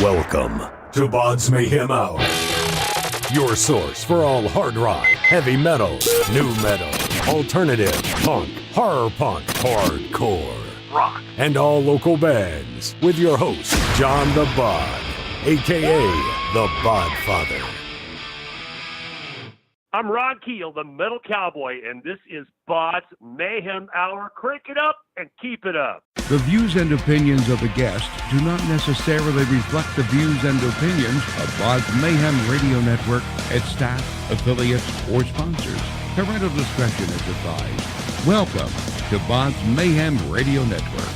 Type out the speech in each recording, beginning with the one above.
Welcome to BODS Mayhem Hour, your source for all hard rock, heavy metal, new metal, alternative, punk, horror punk, hardcore, rock, and all local bands, with your host, John the Bod, a.k.a. the Bodfather. I'm Ron Keel, the Metal Cowboy, and this is BODS Mayhem Hour. Crank it up and keep it up. The views and opinions of the guests do not necessarily reflect the views and opinions of BODS Mayhem Radio Network, its staff, affiliates, or sponsors. Parental discretion is advised. Welcome to BODS Mayhem Radio Network.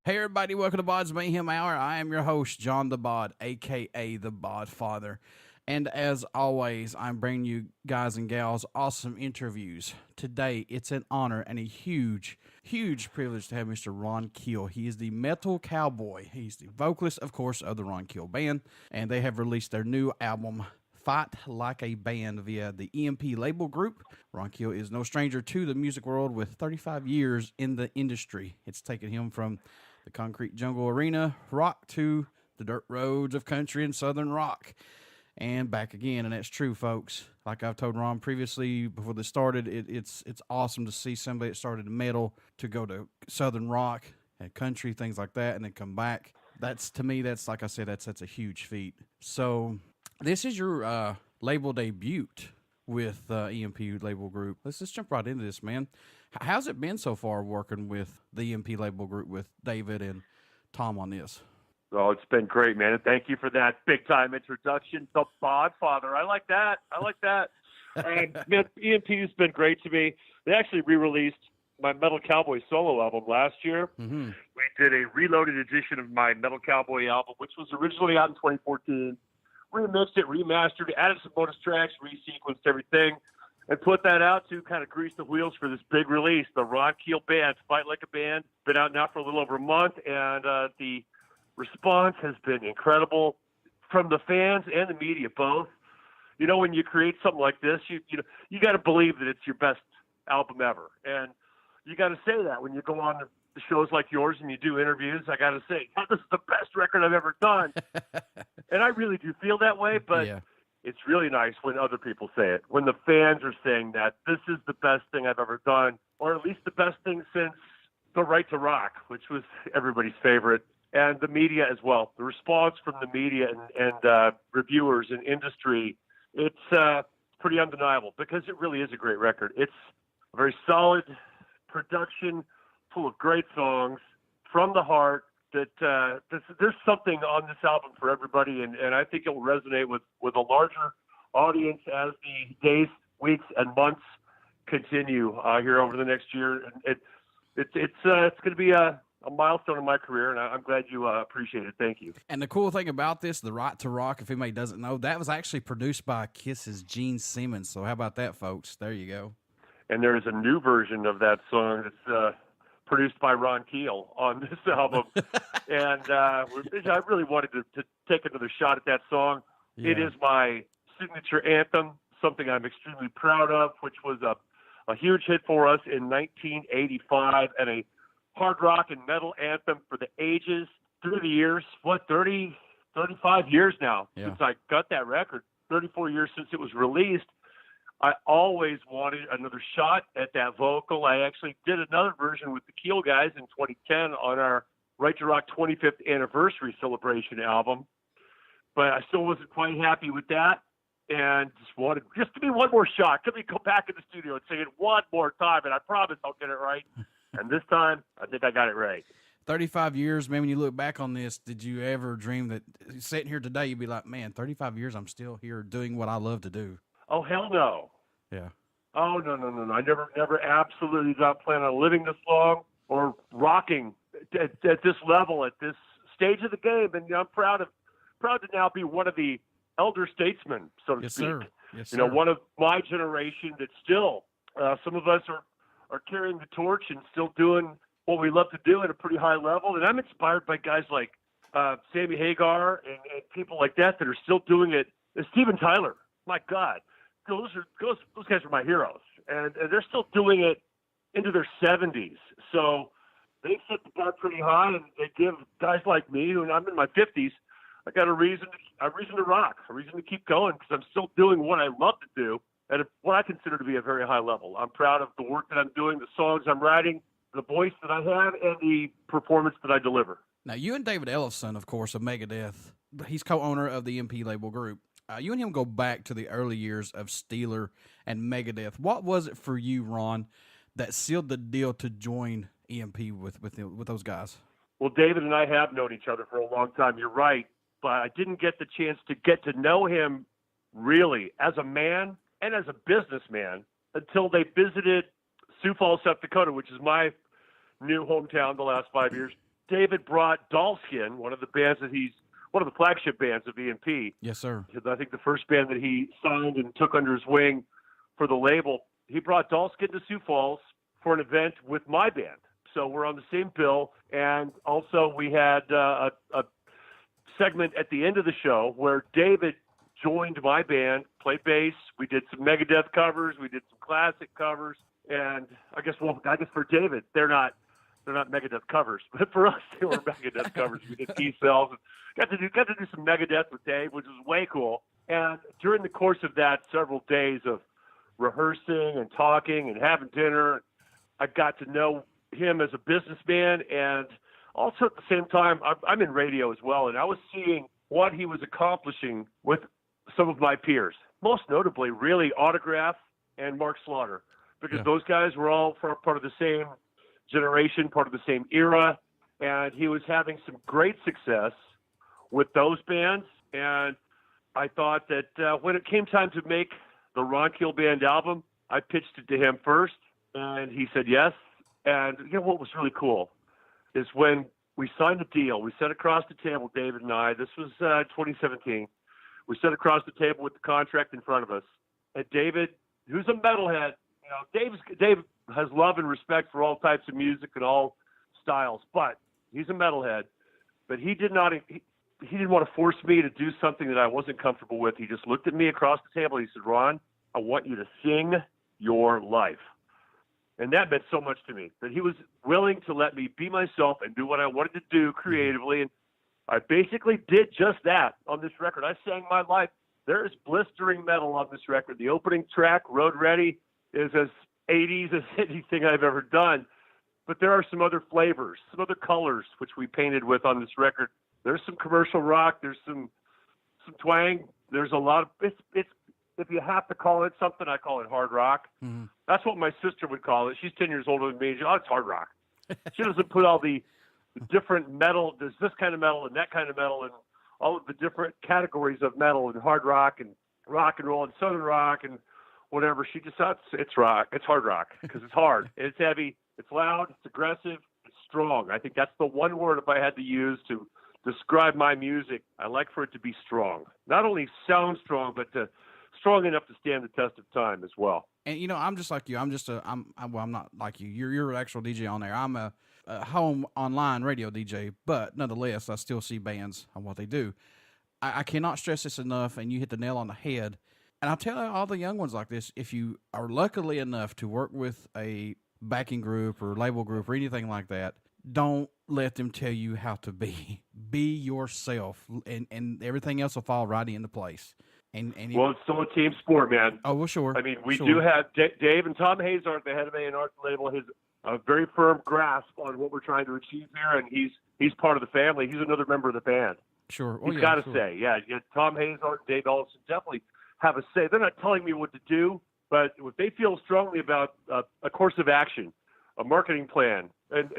Hey everybody, welcome to BODS Mayhem Hour. I am your host, John the Bod, a.k.a. the Bodfather. And as always, I'm bringing you guys and gals awesome interviews. Today, it's an honor and a huge, huge privilege to have Mr. Ron Keel. He is the Metal Cowboy. He's the vocalist, of course, of the Ron Keel Band. And they have released their new album, Fight Like a Band, via the EMP Label Group. Ron Keel is no stranger to the music world with 35 years in the industry. It's taken him from the concrete jungle arena rock to the dirt roads of country and southern rock and back again. And that's true, folks. Like I've told Ron previously before this started, it's awesome to see somebody that started in metal to go to southern rock and country, things like that, and then come back. That's, to me, that's, like I said, that's a huge feat. So this is your label debut with EMP Label Group. Let's just jump right into this, man. How's it been so far working with the EMP Label Group with David and Thom on this? Oh, it's been great, man. And thank you for that big-time introduction, the Bodfather. I like that. And man, EMP's been great to me. They actually re-released my Metal Cowboy solo album last year. Mm-hmm. We did a reloaded edition of my Metal Cowboy album, which was originally out in 2014. Remixed it, remastered, added some bonus tracks, resequenced everything, and put that out to kind of grease the wheels for this big release, the Ron Keel Band, Fight Like a Band. Been out now for a little over a month, and the response has been incredible from the fans and the media both. You know, when you create something like this, you got to believe that it's your best album ever, and you got to say that when you go on the shows like yours and you do interviews. I got to say, this is the best record I've ever done, and I really do feel that way, but. Yeah. It's really nice when other people say it, when the fans are saying that this is the best thing I've ever done, or at least the best thing since The Right to Rock, which was everybody's favorite, and the media as well. The response from the media and reviewers and industry, it's pretty undeniable because it really is a great record. It's a very solid production, full of great songs from the heart. That there's something on this album for everybody, and I think it will resonate with a larger audience as the days, weeks, and months continue here over the next year. And it's going to be a milestone in my career, and I'm glad you appreciate it. Thank you. And the cool thing about this, The Right to Rock, if anybody doesn't know, that was actually produced by Kiss's Gene Simmons. So how about that, folks? There you go. And there is a new version of that song that's produced by Ron Keel on this album. And I really wanted to take another shot at that song. Yeah. It is my signature anthem, something I'm extremely proud of, which was a huge hit for us in 1985 and a hard rock and metal anthem for the ages through the years. 35 years now since I got that record, 34 years since it was released. I always wanted another shot at that vocal. I actually did another version with the Keel guys in 2010 on our Right to Rock 25th anniversary celebration album. But I still wasn't quite happy with that and just wanted, just give me one more shot. Let me go back in the studio and sing it one more time, and I promise I'll get it right. And this time, I think I got it right. 35 years, man, when you look back on this, did you ever dream that sitting here today, you'd be like, man, 35 years, I'm still here doing what I love to do? Oh, hell no. Yeah. Oh, no. I never absolutely did not plan on living this long or rocking at this level, at this stage of the game. And I'm proud to now be one of the elder statesmen, so to speak. Sir. Yes, sir. You know, one of my generation that still, some of us are carrying the torch and still doing what we love to do at a pretty high level. And I'm inspired by guys like Sammy Hagar and people like that are still doing it. And Steven Tyler, my God, those guys are my heroes. And they're still doing it into their 70s. So they set the bar pretty high, and they give guys like me, who I'm in my 50s, I got a reason to rock, a reason to keep going, because I'm still doing what I love to do at what I consider to be a very high level. I'm proud of the work that I'm doing, the songs I'm writing, the voice that I have, and the performance that I deliver. Now, you and David Ellefson, of course, of Megadeth, he's co-owner of the EMP Label Group. You and him go back to the early years of Steeler and Megadeth. What was it for you, Ron, that sealed the deal to join EMP with those guys? Well, David and I have known each other for a long time. You're right, but I didn't get the chance to get to know him really as a man and as a businessman until they visited Sioux Falls, South Dakota, which is my new hometown the last 5 years. David brought Dollskin, one of the flagship bands of EMP. Yes, sir. I think the first band that he signed and took under his wing for the label. He brought Dollskin to Sioux Falls for an event with my band. So we're on the same bill. And also we had a segment at the end of the show where David joined my band, played bass. We did some Megadeth covers. We did some classic covers. And I guess for David, they're not Megadeth covers, but for us, they were Megadeth covers. We did T-Cells. Got to do some Megadeth with Dave, which was way cool. And during the course of that several days of rehearsing and talking and having dinner, I got to know him as a businessman. And also at the same time, I'm in radio as well, and I was seeing what he was accomplishing with some of my peers, most notably really Autograph and Mark Slaughter, because those guys were all part of the same generation, part of the same era, and he was having some great success with those bands. And I thought that when it came time to make the Ron Keel Band album, I pitched it to him first, and he said yes. And what was really cool is when we signed the deal, we sat across the table, David and I, this was 2017, we sat across the table with the contract in front of us, and David, who's a metalhead, Dave has love and respect for all types of music and all styles, but he's a metalhead. But he didn't want to force me to do something that I wasn't comfortable with. He just looked at me across the table. He said, "Ron, I want you to sing your life." And that meant so much to me, that he was willing to let me be myself and do what I wanted to do creatively. And I basically did just that on this record. I sang my life. There is blistering metal on this record. The opening track, Road Ready, is as 80s as anything I've ever done. But there are some other flavors, some other colors, which we painted with on this record. There's some commercial rock. There's some twang. There's a lot of, it's if you have to call it something, I call it hard rock. Mm-hmm. That's what my sister would call it. She's 10 years older than me. It's hard rock. She doesn't put all the different metal. There's this kind of metal and that kind of metal and all of the different categories of metal and hard rock and roll and southern rock and whatever. She just thought it's rock. It's hard rock because it's hard. It's heavy. It's loud. It's aggressive. It's strong. I think that's the one word if I had to use to describe my music. I like for it to be strong. Not only sound strong, but strong enough to stand the test of time as well. And I'm just like you. I'm not like you. You're an actual DJ on there. I'm a home online radio DJ, but nonetheless, I still see bands on what they do. I cannot stress this enough, and you hit the nail on the head. And I'll tell all the young ones like this: if you are luckily enough to work with a backing group or label group or anything like that, don't let them tell you how to be. Be yourself, and everything else will fall right into place. Well, it's still a team sport, man. Oh, well, sure. I mean, we do have Dave and Thom Hazaert, the head of A&R label, has a very firm grasp on what we're trying to achieve here, and he's part of the family. He's another member of the band. Sure. He's got to say, Thom Hazaert and Dave Ellefson definitely have a say. They're not telling me what to do, but if they feel strongly about a course of action, a marketing plan, and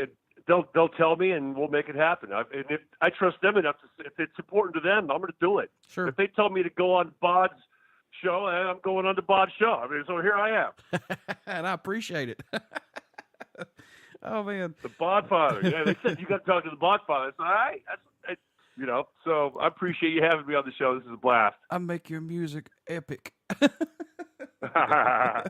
they'll tell me, and we'll make it happen. And if I trust them enough if it's important to them, I'm going to do it. Sure. If they tell me to go on BODS show, I'm going on the BODS show. I mean, so here I am. And I appreciate it. Oh, man. The Bodfather. Yeah, they said you got to talk to the Bodfather. I said, all right. So I appreciate you having me on the show. This is a blast. I make your music epic. Now,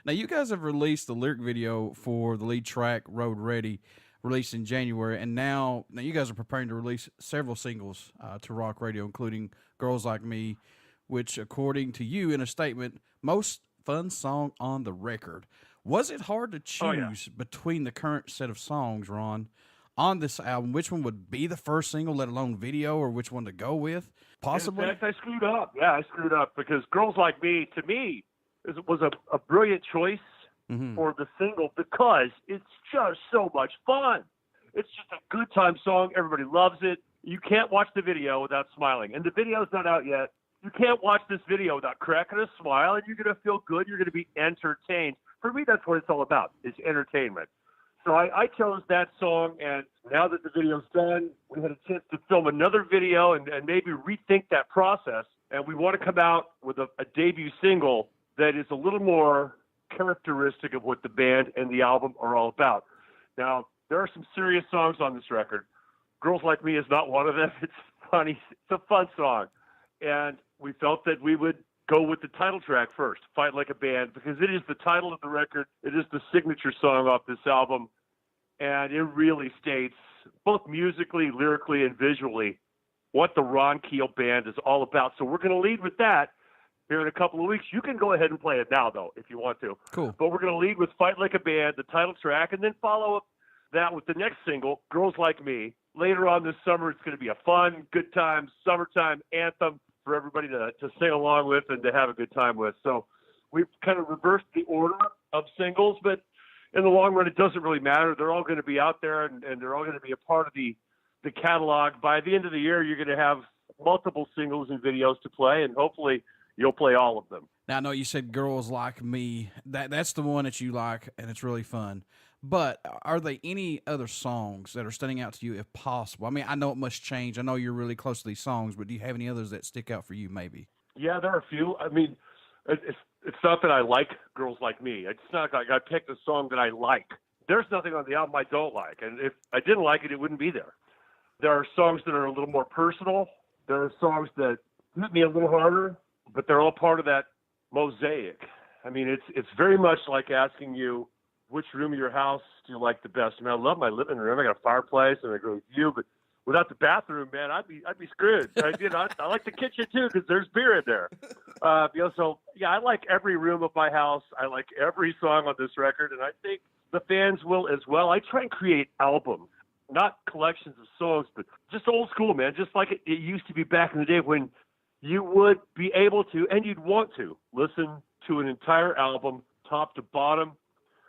you guys have released the lyric video for the lead track, Road Ready. released in January, and now you guys are preparing to release several singles to rock radio, including "Girls Like Me," which, according to you in a statement, most fun song on the record. Was it hard to choose between the current set of songs, Ron, on this album? Which one would be the first single, let alone video, or which one to go with? Possibly. In fact, I screwed up. Yeah, I screwed up because "Girls Like Me" to me was a brilliant choice for the single because it's just so much fun. It's just a good time song. Everybody loves it. You can't watch the video without smiling, and the video's not out yet. You can't watch this video without cracking a smile, and you're going to feel good. You're going to be entertained. For me, that's what it's all about, is entertainment. So I chose that song, and now that the video's done, we had a chance to film another video and maybe rethink that process, and we want to come out with a debut single that is a little more characteristic of what the band and the album are all about. Now, there are some serious songs on this record. "Girls Like Me" is not one of them. It's funny. It's a fun song. And we felt that we would go with the title track first, "Fight Like a Band," because it is the title of the record. It is the signature song off this album. And it really states, both musically, lyrically, and visually, what the Ron Keel Band is all about. So we're going to lead with that here in a couple of weeks. You can go ahead and play it now, though, if you want to. Cool. But we're going to lead with "Fight Like a Band," the title track, and then follow up that with the next single, "Girls Like Me." Later on this summer, it's going to be a fun, good time, summertime anthem for everybody to sing along with and to have a good time with. So we've kind of reversed the order of singles, but in the long run, it doesn't really matter. They're all going to be out there, and they're all going to be a part of the catalog. By the end of the year, you're going to have multiple singles and videos to play, and hopefully you'll play all of them. Now, I know you said "Girls Like Me." That's the one that you like, and it's really fun. But are there any other songs that are standing out to you, if possible? I mean, I know it must change. I know you're really close to these songs, but do you have any others that stick out for you, maybe? Yeah, there are a few. I mean, it's not that I like "Girls Like Me." It's not like I picked a song that I like. There's nothing on the album I don't like, and if I didn't like it, it wouldn't be there. There are songs that are a little more personal. There are songs that hit me a little harder, but they're all part of that mosaic. I mean, it's very much like asking you, which room of your house do you like the best? I mean, I love my living room. I got a fireplace, and I agree with you. But without the bathroom, man, I'd be screwed. I like the kitchen too because there's beer in there. So yeah, I like every room of my house. I like every song on this record, and I think the fans will as well. I try and create albums, not collections of songs, but just old school, man. Just like it used to be back in the day when you would be able to, and you'd want to, listen to an entire album, top to bottom.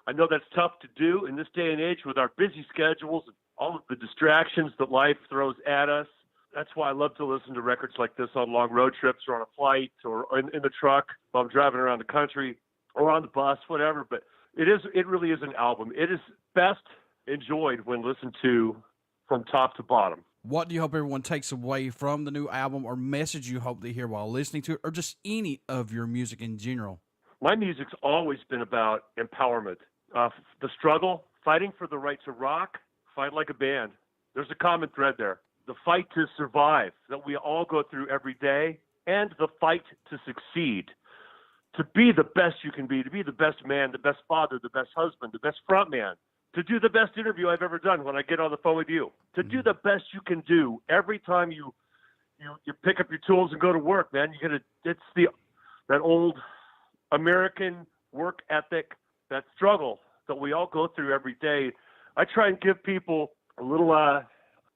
I know that's tough to do in this day and age with our busy schedules and all of the distractions that life throws at us. That's why I love to listen to records like this on long road trips or on a flight or in the truck while I'm driving around the country or on the bus, whatever. But it really is an album. It is best enjoyed when listened to from top to bottom. What do you hope everyone takes away from the new album, or message you hope they hear while listening to it, or just any of your music in general? My music's always been about empowerment. The struggle, fighting for the right to rock, fight like a band. There's a common thread there. The fight to survive that we all go through every day, and the fight to succeed, to be the best you can be, to be the best man, the best father, the best husband, the best front man, to do the best interview I've ever done when I get on the phone with you, to do the best you can do every time you pick up your tools and go to work, man. It's that old American work ethic, that struggle that we all go through every day. I try and give people a little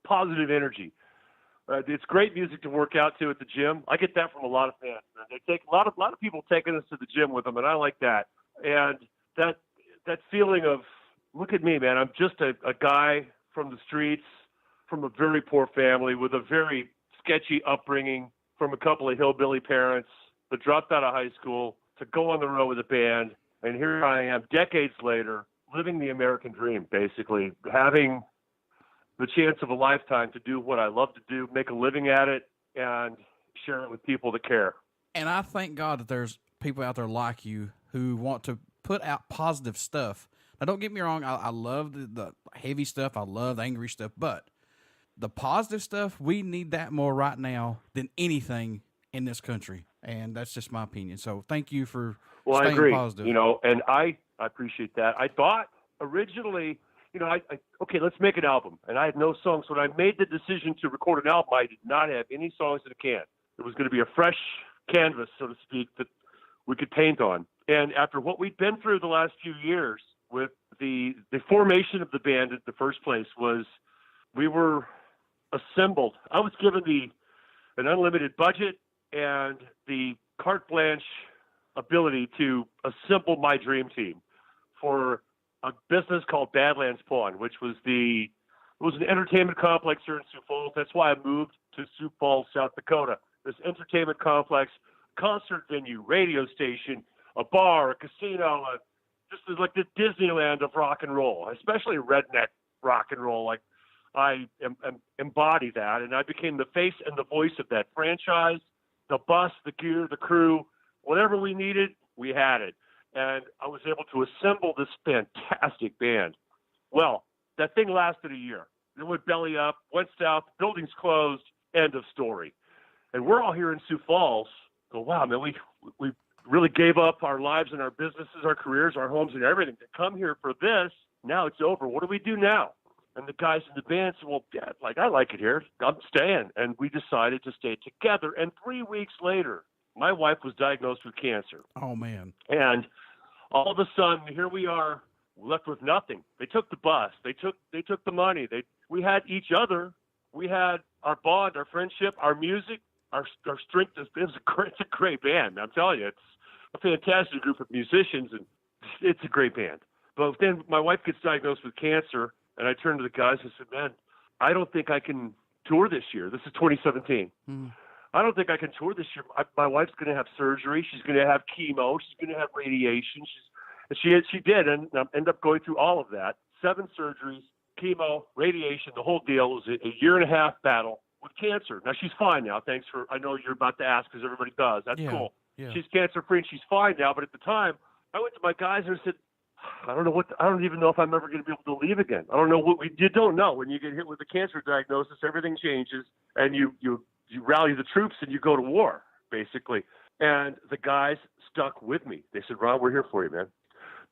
positive energy. It's great music to work out to at the gym. I get that from a lot of fans. They take a lot of people taking us to the gym with them, and I like that. And that feeling of, look at me, man. I'm just a guy from the streets, from a very poor family with a very sketchy upbringing, from a couple of hillbilly parents that dropped out of high school to go on the road with a band. And here I am, decades later, living the American dream, basically, having the chance of a lifetime to do what I love to do, make a living at it, and share it with people that care. And I thank God that there's people out there like you who want to put out positive stuff. Now, don't get me wrong, I love the heavy stuff, I love the angry stuff, but the positive stuff, we need that more right now than anything in this country. And that's just my opinion. So thank you for staying I agree. positive. And I appreciate that. I thought originally, okay, let's make an album. And I had no songs. When I made the decision to record an album, I did not have any songs in the can. It was going to be a fresh canvas, so to speak, that we could paint on. And after what we'd been through the last few years with the formation of the band in the first place was we were assembled. I was given an unlimited budget and the carte blanche ability to assemble my dream team for a business called Badlands Pawn, which was it was an entertainment complex here in Sioux Falls. That's why I moved to Sioux Falls, South Dakota. This entertainment complex, concert venue, radio station, a bar, a casino, just like the Disneyland of rock and roll, especially redneck rock and roll. Like I embody that, and I became the face and the voice of that franchise. The bus, the gear, the crew, whatever we needed, we had it. And I was able to assemble this fantastic band. Well, that thing lasted a year. It went belly up, went south, buildings closed, end of story. And we're all here in Sioux Falls. So, wow, man, we really gave up our lives and our businesses, our careers, our homes, and everything to come here for this. Now it's over. What do we do now? And the guys in the band said, well, Dad, I like it here. I'm staying. And we decided to stay together. And 3 weeks later, my wife was diagnosed with cancer. Oh, man. And all of a sudden, here we are, left with nothing. They took the bus. They took the money. We had each other. We had our bond, our friendship, our music, our strength. It's a great band. I'm telling you, it's a fantastic group of musicians, and it's a great band. But then my wife gets diagnosed with cancer, and I turned to the guys and said, man, I don't think I can tour this year. This is 2017. I don't think I can tour this year. My wife's going to have surgery. She's going to have chemo. She's going to have radiation. She did, and ended up going through all of that. 7 surgeries, chemo, radiation, the whole deal. It was a year-and-a-half battle with cancer. Now, she's fine now. Thanks for, I know you're about to ask because everybody does. That's cool. Yeah. She's cancer-free and she's fine now. But at the time, I went to my guys and said, I don't even know if I'm ever going to be able to leave again. I don't know you don't know. When you get hit with a cancer diagnosis, everything changes, and you rally the troops and you go to war, basically. And the guys stuck with me. They said, Ron, we're here for you, man.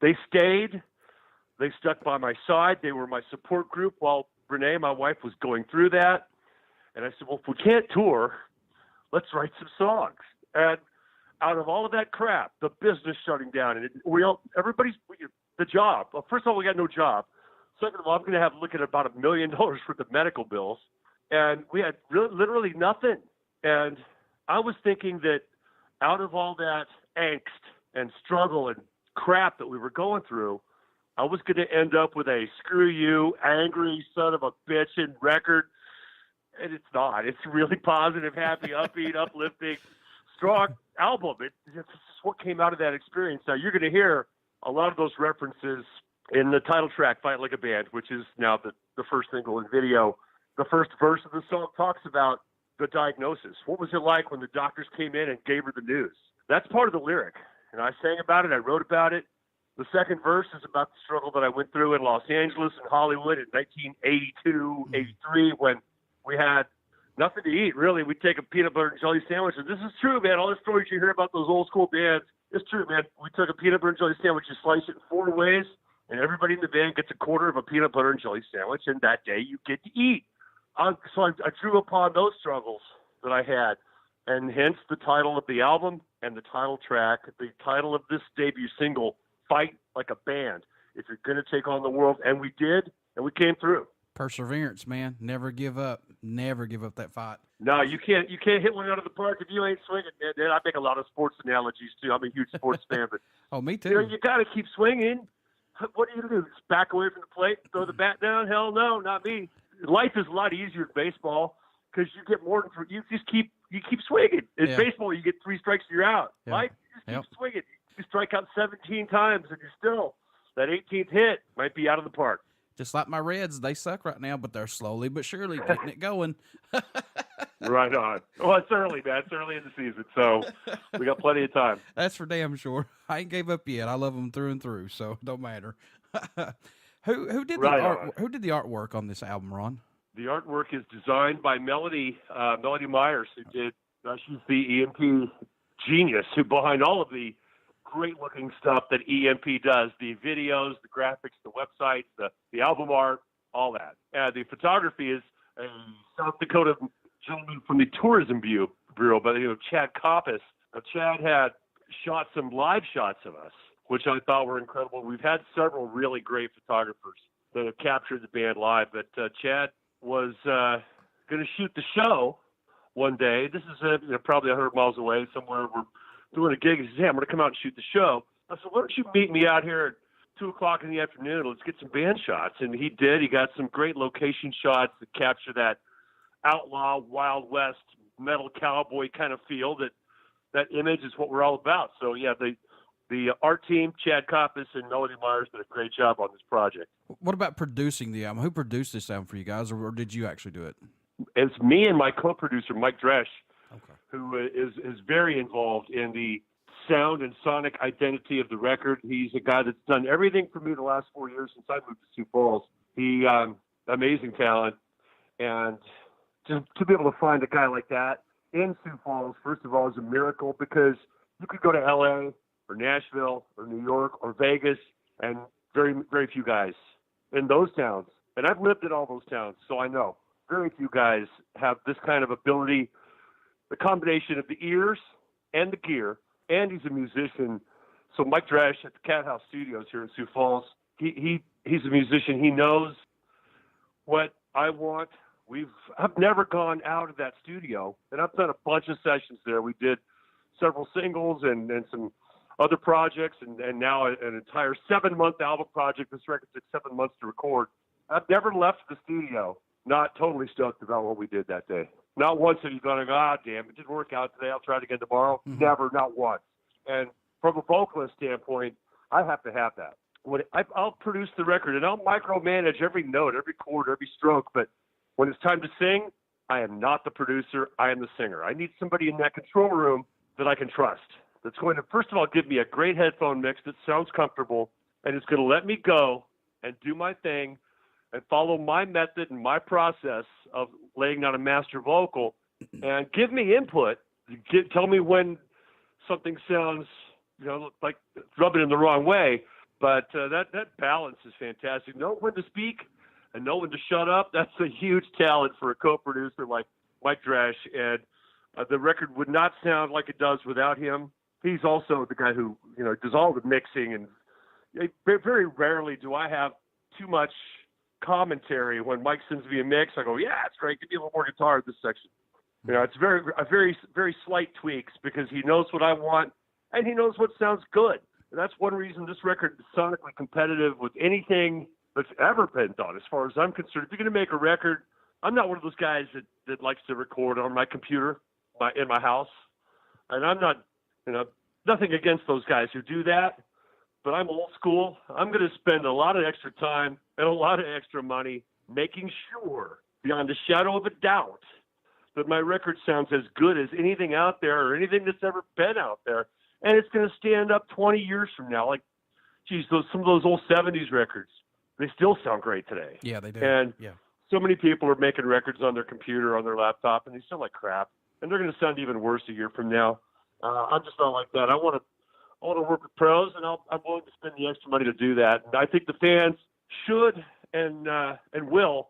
They stayed. They stuck by my side. They were my support group while Renee, my wife, was going through that. And I said, well, if we can't tour, let's write some songs. And out of all of that crap, the business shutting down, and the job. Well, first of all, we got no job. Second of all, I'm going to have to look at about $1 million worth of medical bills. And we had literally nothing. And I was thinking that out of all that angst and struggle and crap that we were going through, I was going to end up with a screw you, angry son of a bitchin' record. And it's not. It's really positive, happy, upbeat, uplifting, strong album. It's what came out of that experience. Now, you're going to hear a lot of those references in the title track, Fight Like a Band, which is now the first single in video. The first verse of the song talks about the diagnosis. What was it like when the doctors came in and gave her the news? That's part of the lyric. And I sang about it. I wrote about it. The second verse is about the struggle that I went through in Los Angeles and Hollywood in 1982, 83, when we had nothing to eat, really. We'd take a peanut butter and jelly sandwich. And this is true, man. All the stories you hear about those old school bands, it's true, man. We took a peanut butter and jelly sandwich, you slice it in 4 ways, and everybody in the band gets a quarter of a peanut butter and jelly sandwich, and that day you get to eat. So I drew upon those struggles that I had, and hence the title of the album and the title track, the title of this debut single, Fight Like a Band. If you're going to take on the world, and we did, and we came through. Perseverance, man. Never give up. Never give up that fight. No, you can't hit one out of the park if you ain't swinging, man. I make a lot of sports analogies, too. I'm a huge sports fan. But, oh, me too. You got to keep swinging. What are you going to do? Just back away from the plate, throw the bat down? Hell no, not me. Life is a lot easier in baseball because you get more than you keep swinging. In baseball, you get 3 strikes and you're out. Yeah. Life, you just keep swinging. You strike out 17 times and you're still that 18th hit might be out of the park. Just like my Reds, they suck right now, but they're slowly but surely getting it going. Right on. Well, it's early, man. It's early in the season, so we got plenty of time. That's for damn sure. I ain't gave up yet. I love them through and through, so it don't matter. Who did the artwork on this album, Ron? The artwork is designed by Melody Myers, who did. She's the EMP genius who behind all of the great looking stuff that EMP does, the videos, the graphics, the websites, the album art, all that. And the photography is a South Dakota gentleman from the Tourism Bureau by the name of Chad Coppice. Now, Chad had shot some live shots of us, which I thought were incredible. We've had several really great photographers that have captured the band live, but Chad was going to shoot the show one day. This is probably 100 miles away somewhere. We're doing a gig. He says, hey, I'm going to come out and shoot the show. I said, why don't you meet me out here at 2 o'clock in the afternoon? Let's get some band shots. And he did. He got some great location shots that capture that outlaw, Wild West, metal cowboy kind of feel. That image is what we're all about. So, yeah, the art team, Chad Coppice and Melody Myers, did a great job on this project. What about producing the album? Who produced this album for you guys, or did you actually do it? It's me and my co-producer, Mike Dresch, who is very involved in the sound and sonic identity of the record. He's a guy that's done everything for me the last 4 years since I moved to Sioux Falls. He amazing talent, and to be able to find a guy like that in Sioux Falls, first of all, is a miracle, because you could go to LA or Nashville or New York or Vegas, and very, very few guys in those towns. And I've lived in all those towns, so I know very few guys have this kind of ability, the combination of the ears and the gear, and he's a musician. So Mike Dresch at the Cat House Studios here in Sioux Falls, he's a musician. He knows what I want. I've never gone out of that studio, and I've done a bunch of sessions there. We did several singles and some other projects, and now an entire 7-month album project. This record took 7 months to record. I've never left the studio not totally stoked about what we did that day. Not once have you gone, damn, it didn't work out today, I'll try it again tomorrow. Mm-hmm. Never, not once. And from a vocalist standpoint, I have to have that. I'll produce the record, and I'll micromanage every note, every chord, every stroke, but when it's time to sing, I am not the producer, I am the singer. I need somebody in that control room that I can trust, that's going to, first of all, give me a great headphone mix that sounds comfortable, and it's going to let me go and do my thing and follow my method and my process of laying down a master vocal, and give me input. Tell me when something sounds, like rubbing in the wrong way. But that balance is fantastic. Know when to speak and know when to shut up. That's a huge talent for a co-producer like Mike Dresch. And the record would not sound like it does without him. He's also the guy who, does all the mixing. And very rarely do I have too much commentary. When Mike sends me a mix, I go, yeah, it's great. Give me a little more guitar in this section. It's very, very slight tweaks, because he knows what I want and he knows what sounds good. And that's one reason this record is sonically competitive with anything that's ever been done, as far as I'm concerned. If you're going to make a record, I'm not one of those guys that likes to record on my computer in my house. And I'm not, nothing against those guys who do that, but I'm old school. I'm going to spend a lot of extra time and a lot of extra money making sure, beyond a shadow of a doubt, that my record sounds as good as anything out there or anything that's ever been out there. And it's going to stand up 20 years from now. Like, geez, some of those old 70s records, they still sound great today. Yeah, they do. And yeah, so many people are making records on their computer, on their laptop, and they sound like crap. And they're going to sound even worse a year from now. I'm just not like that. I want to work with pros, and I'm willing to spend the extra money to do that. And I think the fans should and will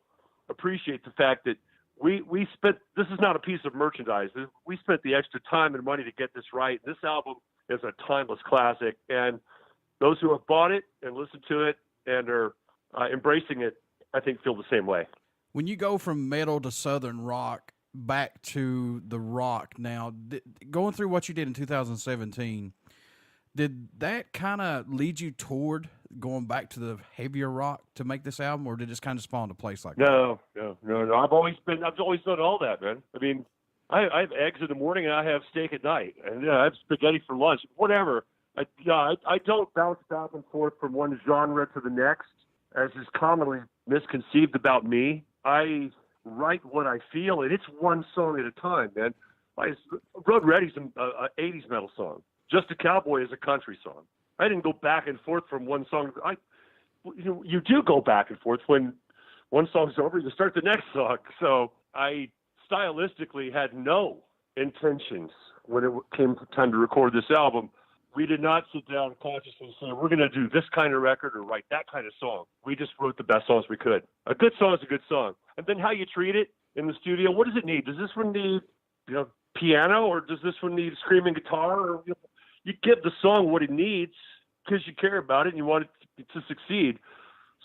appreciate the fact that we spent, this is not a piece of merchandise. We spent the extra time and money to get this right. This album is a timeless classic, and those who have bought it and listened to it and are embracing it, I think, feel the same way. When you go from metal to Southern rock back to the rock now, going through what you did in 2017, did that kind of lead you toward going back to the heavier rock to make this album, or did it just kind of spawn into place like that? No. I've always done all that, man. I mean, I have eggs in the morning and I have steak at night, and I have spaghetti for lunch, whatever. I don't bounce back and forth from one genre to the next, as is commonly misconceived about me. I write what I feel, and it's one song at a time, man. Road Ready's an 80s metal song. Just a Cowboy is a country song. I didn't go back and forth from one song. You do go back and forth. When one song's over, you start the next song. So I stylistically had no intentions when it came time to record this album We did not sit down and consciously say, we're going to do this kind of record or write that kind of song. We just wrote the best songs we could. A good song is a good song. And then how you treat it in the studio, what does it need? Does this one need, piano, or does this one need screaming guitar? Or, you give the song what it needs because you care about it and you want it to succeed.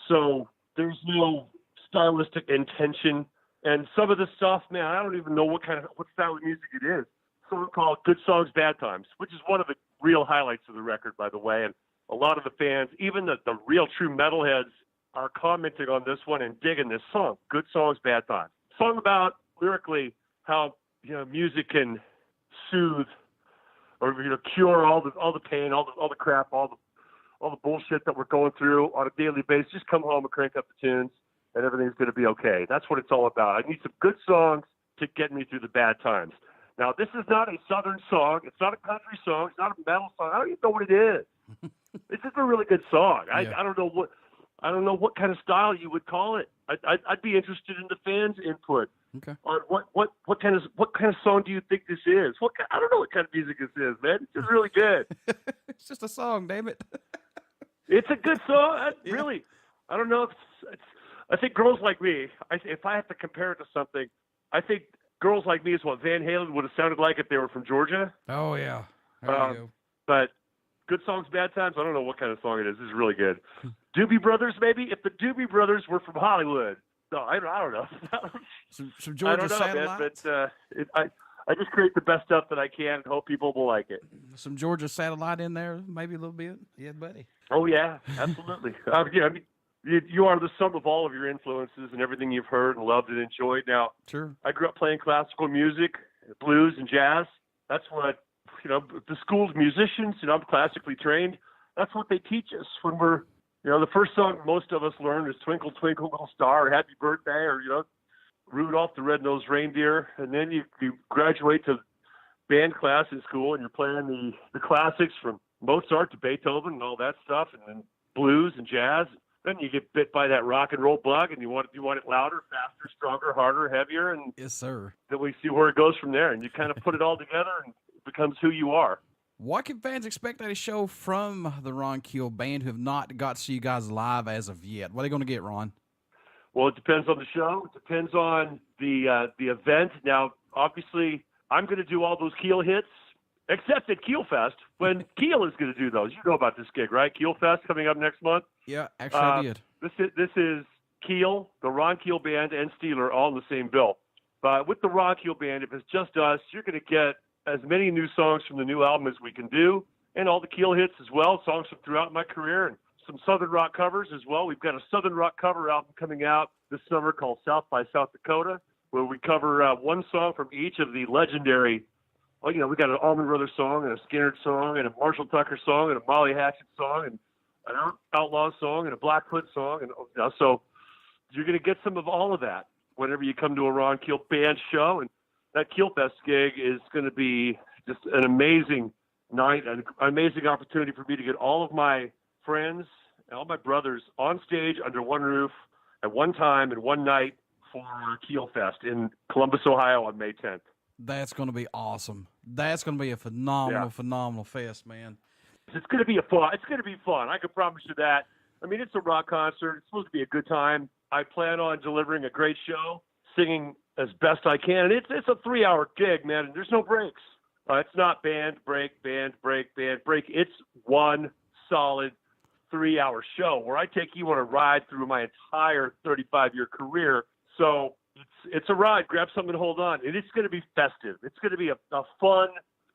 So there's no stylistic intention. And some of the stuff, man, I don't even know what style of music it is. Song called Good Songs, Bad Times, which is one of the real highlights of the record, by the way. And a lot of the fans, even the real true metalheads, are commenting on this one and digging this song, Good Songs, Bad Times. Song about, lyrically, how music can soothe or cure all the pain, all the crap, all the bullshit that we're going through on a daily basis. Just come home and crank up the tunes, and everything's going to be okay. That's what it's all about. I need some good songs to get me through the bad times. Now, this is not a Southern song. It's not a country song. It's not a metal song. I don't even know what it is. It's just a really good song. I don't know what kind of style you would call it. I'd be interested in the fans' input on what kind of song do you think this is? I don't know what kind of music this is, man. It's just really good. It's just a song, damn it. It's a good song. Really, I don't know. I think Girls Like Me. If I have to compare it to something, I think Girls Like Me is what Van Halen would have sounded like if they were from Georgia. Oh, yeah. There you go. But Good Songs, Bad Times, I don't know what kind of song it is. It's really good. Doobie Brothers, maybe? If the Doobie Brothers were from Hollywood. No, I don't know. some Georgia satellites? Man, but I just create the best stuff that I can and hope people will like it. Some Georgia satellite in there, maybe a little bit. Yeah, buddy. Oh, yeah, absolutely. You are the sum of all of your influences and everything you've heard and loved and enjoyed. Now, sure. I grew up playing classical music, blues, and jazz. That's what, the school's musicians, I'm classically trained. That's what they teach us when we're, the first song most of us learn is Twinkle, Twinkle, Little Star, or Happy Birthday, or, Rudolph the Red-Nosed Reindeer. And then you graduate to band class in school and you're playing the classics from Mozart to Beethoven and all that stuff, and then blues and jazz. Then you get bit by that rock and roll bug, and you want it louder, faster, stronger, harder, heavier, and yes, sir. Then we see where it goes from there, and you kind of put it all together, and it becomes who you are. What can fans expect at a show from the Ron Keel Band who have not got to see you guys live as of yet? What are they going to get, Ron? Well, it depends on the show. It depends on the event. Now, obviously, I'm going to do all those Keel hits, except at Keel Fest, when Keel is going to do those. You know about this gig, right? Keel Fest coming up next month. Yeah, actually I did. This is Keel, the Ron Keel Band, and Steeler all in the same bill. But with the Ron Keel Band, if it's just us, you're going to get as many new songs from the new album as we can do, and all the Keel hits as well, songs from throughout my career, and some Southern rock covers as well. We've got a Southern rock cover album coming out this summer called South by South Dakota, where we cover one song from each of the legendary. We got an Allman Brothers song and a Skinner song and a Marshall Tucker song and a Molly Hatchet song and an Outlaw song and a Blackfoot song. And so you're going to get some of all of that whenever you come to a Ron Keel Band show. And that Keel Fest gig is going to be just an amazing night, an amazing opportunity for me to get all of my friends and all my brothers on stage under one roof at one time and one night for Keel Fest in Columbus, Ohio on May 10th. That's going to be awesome. That's going to be a phenomenal fest, man. It's going to be fun. I can promise you that. I mean, it's a rock concert. It's supposed to be a good time. I plan on delivering a great show, singing as best I can. And it's a 3-hour gig, man, and there's no breaks. It's not band, break, band, break, band, break. It's one solid 3-hour show where I take you on a ride through my entire 35-year career. So it's a ride. Grab something to hold on. And it's going to be festive. It's going to be a fun,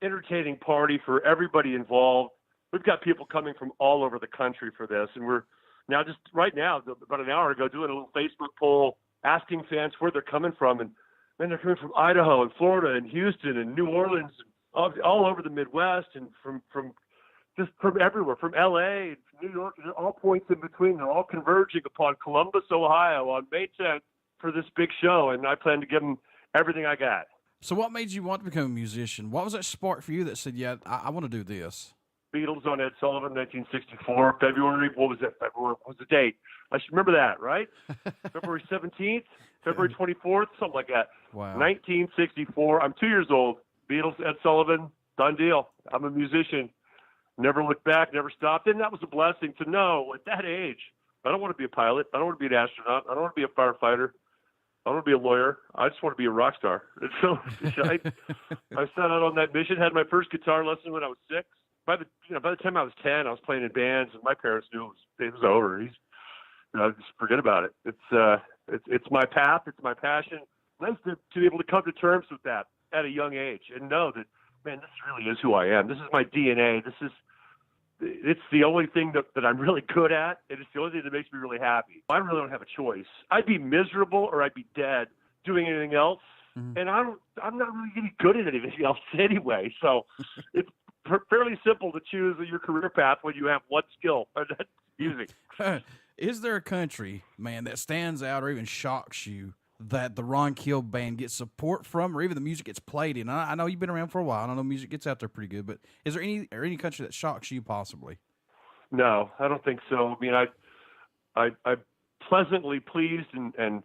entertaining party for everybody involved. We've got people coming from all over the country for this. And we're now just right now, about an hour ago, doing a little Facebook poll asking fans where they're coming from. And man, they're coming from Idaho and Florida and Houston and New Orleans, and all over the Midwest, and from everywhere, from LA, New York, all points in between. They're all converging upon Columbus, Ohio on May 10th for this big show, and I plan to give them everything I got. So what made you want to become a musician? What was that spark for you that said, yeah, I want to do this? Beatles on Ed Sullivan, 1964, February, what was that? February, what was the date? I should remember that, right? February 17th, February 24th, something like that. Wow. 1964, I'm 2 years old. Beatles, Ed Sullivan, done deal. I'm a musician. never looked back, never stopped. And that was a blessing to know at that age, I don't want to be a pilot. I don't want to be an astronaut. I don't want to be a firefighter. I don't want to be a lawyer. I just want to be a rock star. And so I set out on that mission, had my first guitar lesson when I was 6. By the time I was 10, I was playing in bands, and my parents knew it was over. Just forget about it. It's my path. It's my passion. Nice to be able to come to terms with that at a young age and know that, man, this really is who I am. This is my DNA. It's the only thing that I'm really good at, and it's the only thing that makes me really happy. I really don't have a choice. I'd be miserable or I'd be dead doing anything else, and I'm not really getting good at anything else anyway. So it's fairly simple to choose your career path when you have one skill, and that's music. Is there a country, man, that stands out or even shocks you that the Ron Keel Band gets support from, or even the music gets played in? I know you've been around for a while. I know music gets out there pretty good, but is there any country that shocks you possibly? No, I don't think so. I mean, I'm pleasantly pleased and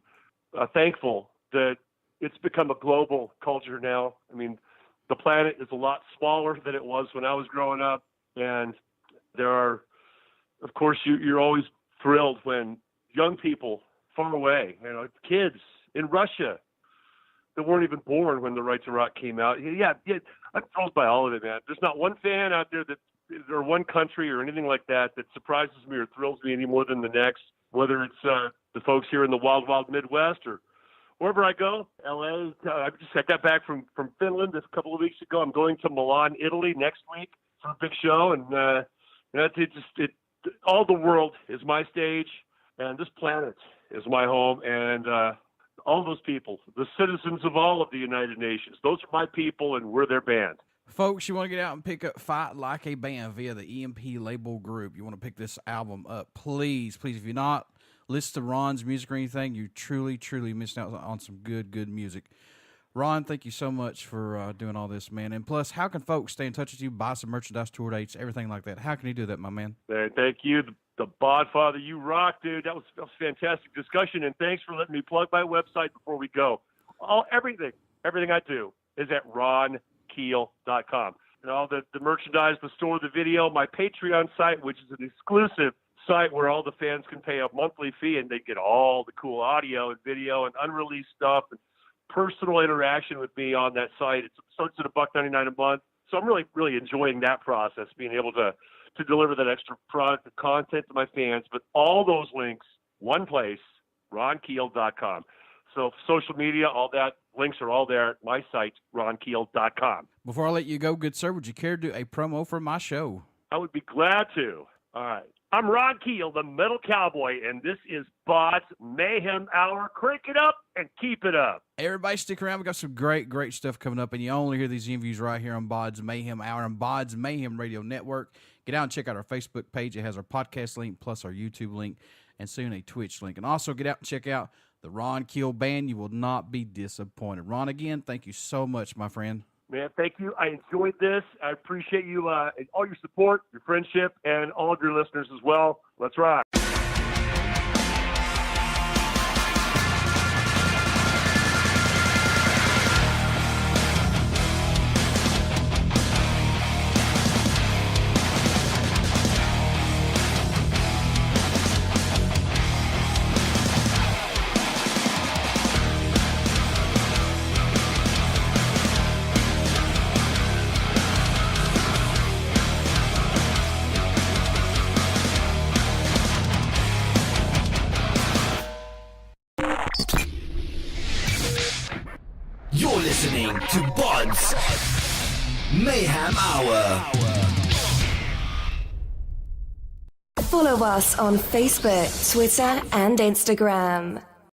thankful that it's become a global culture now. I mean, the planet is a lot smaller than it was when I was growing up, and there are, of course, you're always thrilled when young people far away, kids in Russia that weren't even born when The Right to Rock came out. Yeah, I'm thrilled by all of it, man. There's not one fan out there or one country or anything like that surprises me or thrills me any more than the next, whether it's the folks here in the wild, wild Midwest or wherever I go. LA, I got back from Finland a couple of weeks ago. I'm going to Milan, Italy next week for a big show, and all the world is my stage, and this planet is my home, and all those people, the citizens of all of the United Nations, those are my people, and we're their band. Folks, you want to get out and pick up Fight Like a Band via the EMP Label Group. You want to pick this album up. Please, if you're not listening to Ron's music or anything, you truly, truly missed out on some good music. Ron, thank you so much for doing all this, man. And plus, how can folks stay in touch with you, buy some merchandise, tour dates, everything like that? How can you do that, my man? Thank you. The Bodfather, you rock, dude. That was fantastic discussion, and thanks for letting me plug my website before we go. Everything I do is at ronkeel.com. And all the merchandise, the store, the video, my Patreon site, which is an exclusive site where all the fans can pay a monthly fee, and they get all the cool audio and video and unreleased stuff and personal interaction with me on that site. It starts at $1.99 a month. So I'm really, really enjoying that process, being able to deliver that extra product and content to my fans. But all those links, one place, ronkeel.com. So social media, all that, links are all there at my site, ronkeel.com. Before I let you go, good sir, would you care to do a promo for my show? I would be glad to. All right. I'm Ron Keel, the Metal Cowboy, and this is BODS Mayhem Hour. Crank it up and keep it up. Everybody stick around. We got some great stuff coming up, and you only hear these interviews right here on BODS Mayhem Hour and BODS Mayhem Radio Network. Get out and check out our Facebook page. It has our podcast link plus our YouTube link and soon a Twitch link. And also get out and check out the Ron Keel Band. You will not be disappointed. Ron, again, thank you so much, my friend. Man, thank you. I enjoyed this. I appreciate you, and all your support, your friendship, and all of your listeners as well. Let's rock. Listening to BODS Mayhem Hour. Follow us on Facebook, Twitter, and Instagram.